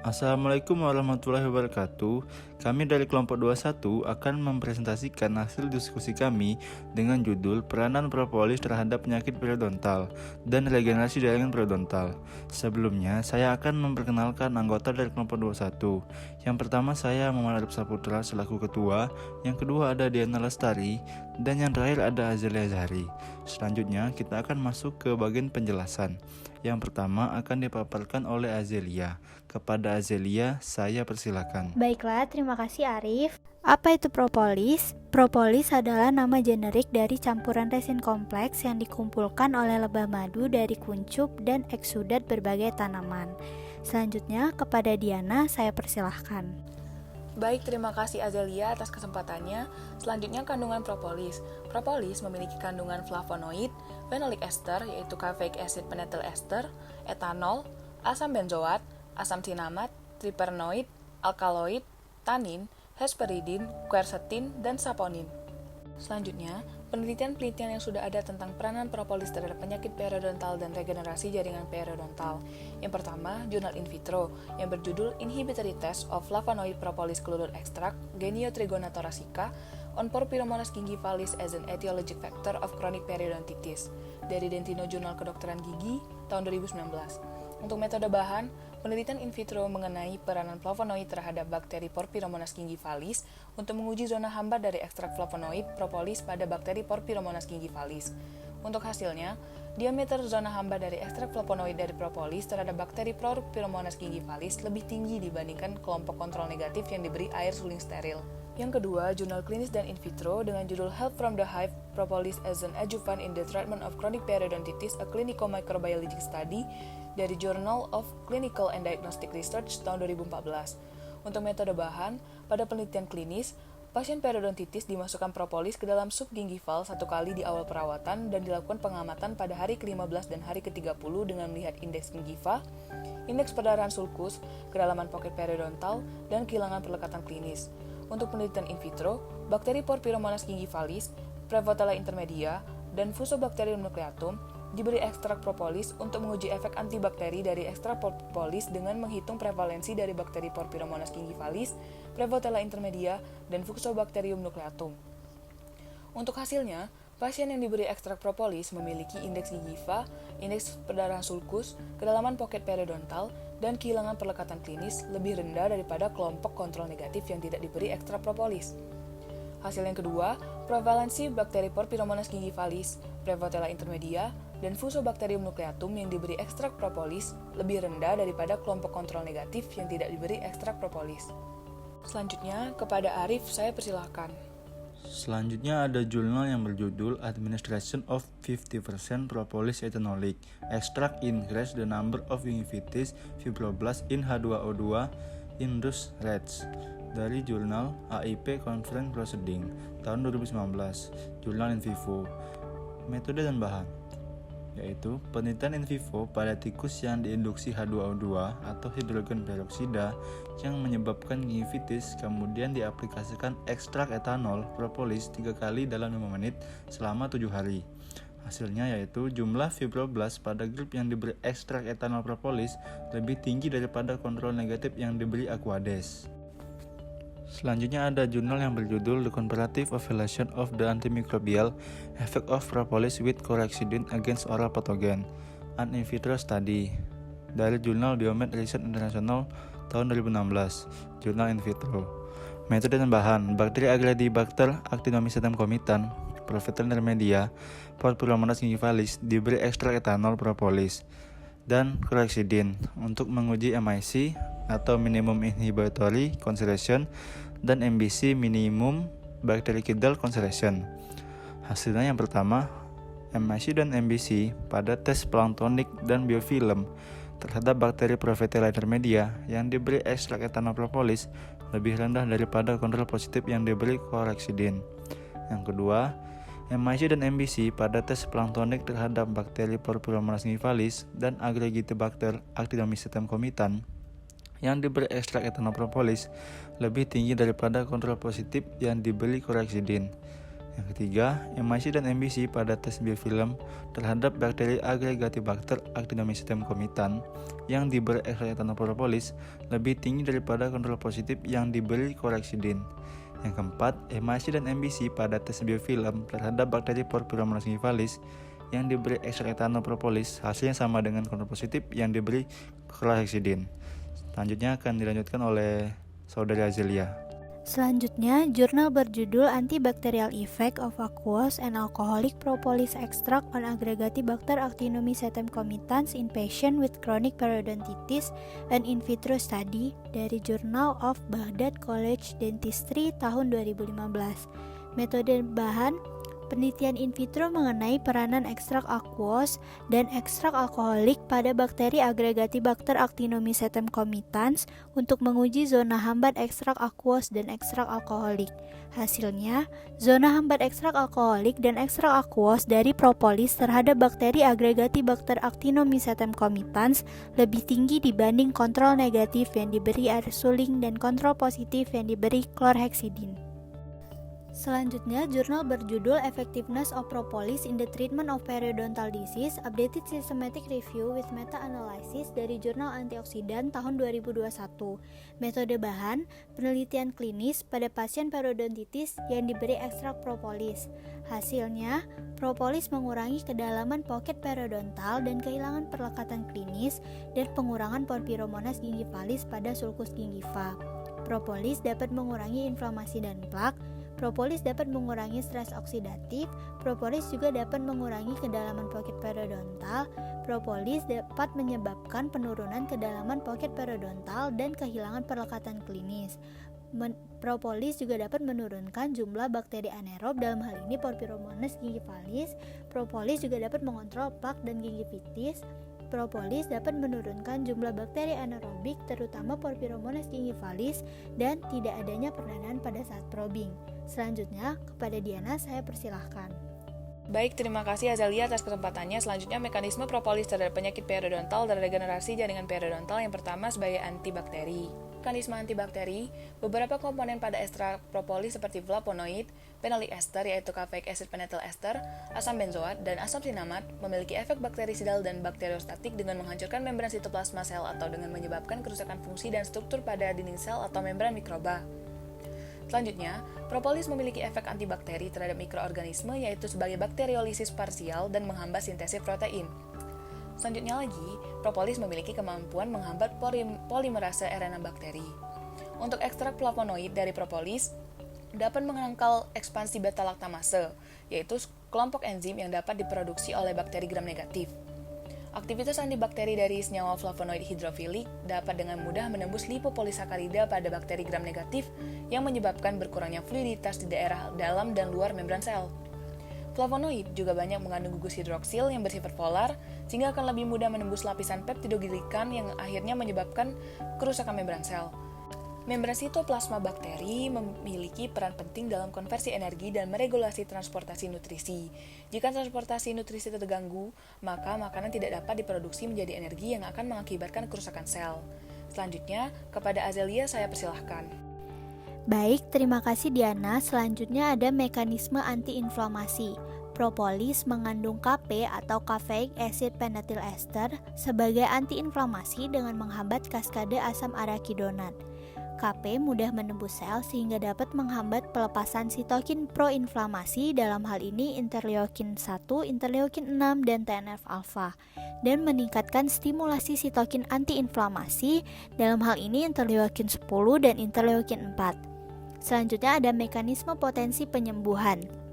Assalamualaikum warahmatullahi wabarakatuh. Kami dari kelompok 21 akan mempresentasikan hasil diskusi kami dengan judul Peranan Propolis terhadap penyakit periodontal dan regenerasi jaringan periodontal. Sebelumnya, saya akan memperkenalkan anggota dari kelompok 21. Yang pertama saya Muhammad Arif Saputra selaku ketua, yang kedua ada Diana Lestari, dan yang terakhir ada Azelia Zahri. Selanjutnya, kita akan masuk ke bagian penjelasan. Yang pertama akan dipaparkan oleh Azelia. Kepada Azelia, saya persilakan. Baiklah, terima kasih Arif. Apa itu propolis? Propolis adalah nama generik dari campuran resin kompleks yang dikumpulkan oleh lebah madu dari kuncup dan eksudat berbagai tanaman. Selanjutnya, kepada Diana, saya persilahkan. Baik, terima kasih Azelia atas kesempatannya. Selanjutnya kandungan propolis. Propolis memiliki kandungan flavonoid, phenolic ester yaitu caffeic acid penethyl ester, etanol, asam benzoat, asam sinamat, tripernoid, alkaloid, tanin, hesperidin, quercetin, dan saponin. Selanjutnya, penelitian-penelitian yang sudah ada tentang peranan propolis terhadap penyakit periodontal dan regenerasi jaringan periodontal. Yang pertama, jurnal in vitro yang berjudul Inhibitory Test of Flavonoid Propolis Chloride Extract Geniotrigona thoracica on Porphyromonas gingivalis as an Etiologic Factor of Chronic Periodontitis dari Dentino Jurnal Kedokteran Gigi tahun 2019. Untuk metode bahan, penelitian in vitro mengenai peranan flavonoid terhadap bakteri Porphyromonas gingivalis untuk menguji zona hambar dari ekstrak flavonoid propolis pada bakteri Porphyromonas gingivalis. Untuk hasilnya, diameter zona hambar dari ekstrak flavonoid dari propolis terhadap bakteri Porphyromonas gingivalis lebih tinggi dibandingkan kelompok kontrol negatif yang diberi air suling steril. Yang kedua, jurnal klinis dan in vitro dengan judul Help from the Hive Propolis as an Adjuvant in the Treatment of Chronic Periodontitis, a Clinical Microbiologic Study dari Journal of Clinical and Diagnostic Research tahun 2014. Untuk metode bahan, pada penelitian klinis, pasien periodontitis dimasukkan propolis ke dalam sup gingival satu kali di awal perawatan dan dilakukan pengamatan pada hari ke-15 dan hari ke-30 dengan melihat indeks gingiva, indeks perdarahan sulcus, kedalaman pocket periodontal, dan kehilangan perlekatan klinis. Untuk penelitian in vitro, bakteri Porphyromonas gingivalis, Prevotella intermedia, dan Fusobacterium nucleatum diberi ekstrak propolis untuk menguji efek antibakteri dari ekstrak propolis dengan menghitung prevalensi dari bakteri Porphyromonas gingivalis, Prevotella intermedia, dan Fusobacterium nucleatum. Untuk hasilnya, pasien yang diberi ekstrak propolis memiliki indeks gingiva, indeks perdarahan sulcus, kedalaman pocket periodontal, dan kehilangan perlekatan klinis lebih rendah daripada kelompok kontrol negatif yang tidak diberi ekstrak propolis. Hasil yang kedua, prevalensi bakteri Porphyromonas gingivalis, Prevotella intermedia, dan Fusobacterium nucleatum yang diberi ekstrak propolis lebih rendah daripada kelompok kontrol negatif yang tidak diberi ekstrak propolis. Selanjutnya, kepada Arif, saya persilahkan. Selanjutnya ada jurnal yang berjudul Administration of 50% Propolis Ethanolic Extract Increase the number of gingivitis fibroblasts in H2O2 in those rats dari jurnal AIP Conference Proceeding tahun 2019, jurnal in vivo. Metode dan bahan yaitu penelitian in vivo pada tikus yang diinduksi H2O2 atau hidrogen peroksida yang menyebabkan gingivitis, kemudian diaplikasikan ekstrak etanol propolis 3 kali dalam 5 menit selama 7 hari. Hasilnya yaitu jumlah fibroblast pada grup yang diberi ekstrak etanol propolis lebih tinggi daripada kontrol negatif yang diberi Aquades. Selanjutnya ada jurnal yang berjudul The Comparative Evaluation of the Antimicrobial Effect of Propolis with Chlorhexidine Against Oral Pathogen, an in vitro study dari jurnal Biomed Research International tahun 2016, jurnal in vitro. Metode dan bahan, bakteri Agladibacter actinomycetum comitan, Prevotella intermedia, Porphyromonas gingivalis diberi ekstrak etanol propolis dan chlorhexidine untuk menguji MIC atau minimum inhibitory concentration dan MBC minimum bactericidal concentration. Hasilnya yang pertama, MIC dan MBC pada tes planktonik dan biofilm terhadap bakteri Prevotella intermedia yang diberi ekstrak etanol propolis lebih rendah daripada kontrol positif yang diberi chlorhexidine. Yang kedua, MIC dan MBC pada tes planktonik terhadap bakteri Porphyromonas gingivalis dan Agglutibacter actinomycetum comitan yang diberi ekstrak etanol propolis lebih tinggi daripada kontrol positif yang diberi chlorhexidine. Yang ketiga, MIC dan MBC pada tes biofilm terhadap bakteri Agregatibacter actinomycetum comitan yang diberi ekstrak etanol propolis lebih tinggi daripada kontrol positif yang diberi chlorhexidin. Yang keempat, MIC dan MBC pada tes biofilm terhadap bakteri Porphyromonas gingivalis yang diberi ekstrak etanol propolis hasilnya sama dengan kontrol positif yang diberi chlorhexidin. Selanjutnya akan dilanjutkan oleh Saudari Azelia. Selanjutnya, jurnal berjudul Antibacterial Effect of Aqueous and Alcoholic Propolis Extract on Agregatibacter actinomycetum comitans in Patient with Chronic Periodontitis, an in vitro study dari Journal of Baghdad College Dentistry tahun 2015. Metode bahan penelitian in vitro mengenai peranan ekstrak aqueous dan ekstrak alkoholik pada bakteri Agregatibacter actinomycetum comitans untuk menguji zona hambat ekstrak aqueous dan ekstrak alkoholik. Hasilnya, zona hambat ekstrak alkoholik dan ekstrak aqueous dari propolis terhadap bakteri Agregatibacter actinomycetum comitans lebih tinggi dibanding kontrol negatif yang diberi ursulin dan kontrol positif yang diberi chlorhexidin. Selanjutnya, jurnal berjudul Effectiveness of Propolis in the Treatment of Periodontal Disease, Updated Systematic Review with Meta-Analysis dari Jurnal Antioksidan tahun 2021. Metode bahan, penelitian klinis pada pasien periodontitis yang diberi ekstrak propolis. Hasilnya, propolis mengurangi kedalaman pocket periodontal dan kehilangan perlekatan klinis dan pengurangan Porphyromonas gingivalis pada sulcus gingiva. Propolis dapat mengurangi inflamasi dan plak. Propolis dapat mengurangi stres oksidatif. Propolis juga dapat mengurangi kedalaman pocket periodontal. Propolis dapat menyebabkan penurunan kedalaman pocket periodontal dan kehilangan perlekatan klinis. Propolis juga dapat menurunkan jumlah bakteri anaerob, dalam hal ini Porphyromonas gingivalis. Propolis juga dapat mengontrol plak dan gingivitis. Propolis dapat menurunkan jumlah bakteri anaerobik, terutama Porphyromonas gingivalis, dan tidak adanya peradangan pada saat probing. Selanjutnya, kepada Diana saya persilahkan. Baik, terima kasih Azalia atas kesempatannya. Selanjutnya, mekanisme propolis terhadap penyakit periodontal dan regenerasi jaringan periodontal. Yang pertama sebagai antibakteri. Mekanisme antibakteri, beberapa komponen pada ekstrak propolis seperti flavonoid, phenolic ester yaitu caffeic acid penethyl ester, asam benzoat, dan asam sinamat memiliki efek bakterisidal dan bakteriostatik dengan menghancurkan membran sitoplasma sel atau dengan menyebabkan kerusakan fungsi dan struktur pada dinding sel atau membran mikroba. Selanjutnya, propolis memiliki efek antibakteri terhadap mikroorganisme yaitu sebagai bakteriolisis parsial dan menghambat sintesis protein. Selanjutnya lagi, propolis memiliki kemampuan menghambat polimerase RNA bakteri. Untuk ekstrak flavonoid dari propolis dapat menangkal ekspansi beta-laktamase, yaitu kelompok enzim yang dapat diproduksi oleh bakteri gram negatif. Aktivitas antibakteri dari senyawa flavonoid hidrofilik dapat dengan mudah menembus lipopolisakarida pada bakteri gram negatif yang menyebabkan berkurangnya fluiditas di daerah dalam dan luar membran sel. Flavonoid juga banyak mengandung gugus hidroksil yang bersifat polar, sehingga akan lebih mudah menembus lapisan peptidoglikan yang akhirnya menyebabkan kerusakan membran sel. Membran sitoplasma bakteri memiliki peran penting dalam konversi energi dan meregulasi transportasi nutrisi. Jika transportasi nutrisi terganggu, maka makanan tidak dapat diproduksi menjadi energi yang akan mengakibatkan kerusakan sel. Selanjutnya, kepada Azelia saya persilahkan. Baik, terima kasih Diana. Selanjutnya ada mekanisme antiinflamasi. Propolis mengandung Kp atau caffeic acid penethyl ester sebagai antiinflamasi dengan menghambat kaskade asam arakidonat. Kp mudah menembus sel sehingga dapat menghambat pelepasan sitokin proinflamasi, dalam hal ini interleukin 1, interleukin 6, dan TNF-alfa, dan meningkatkan stimulasi sitokin antiinflamasi, dalam hal ini interleukin 10 dan interleukin 4. Selanjutnya ada mekanisme potensi penyembuhan.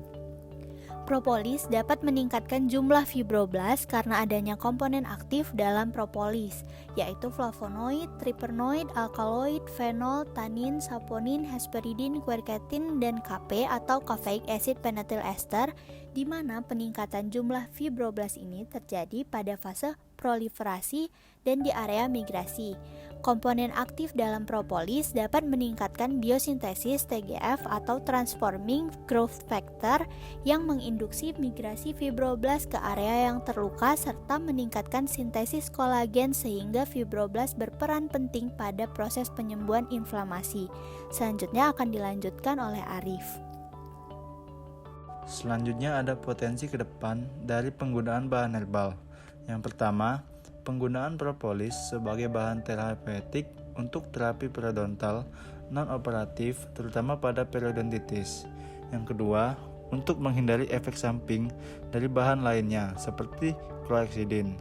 Propolis dapat meningkatkan jumlah fibroblast karena adanya komponen aktif dalam propolis, yaitu flavonoid, tripenoid, alkaloid, fenol, tanin, saponin, hesperidin, quercetin, dan Kp atau caffeic acid penethyl ester, di mana peningkatan jumlah fibroblast ini terjadi pada fase proliferasi dan di area migrasi. Komponen aktif dalam propolis dapat meningkatkan biosintesis TGF atau transforming growth factor yang menginduksi migrasi fibroblast ke area yang terluka serta meningkatkan sintesis kolagen sehingga fibroblast berperan penting pada proses penyembuhan inflamasi. Selanjutnya akan dilanjutkan oleh Arif. Selanjutnya ada potensi ke depan dari penggunaan bahan herbal. Yang pertama, penggunaan propolis sebagai bahan terapeutik untuk terapi periodontal non-operatif terutama pada periodontitis. Yang kedua, untuk menghindari efek samping dari bahan lainnya seperti chlorhexidine.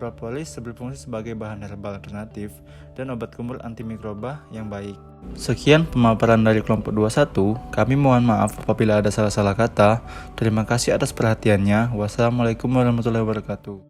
Propolis berfungsi sebagai bahan herbal alternatif dan obat kumur antimikroba yang baik. Sekian pemaparan dari kelompok 21. Kami mohon maaf apabila ada salah-salah kata. Terima kasih atas perhatiannya. Wassalamualaikum warahmatullahi wabarakatuh.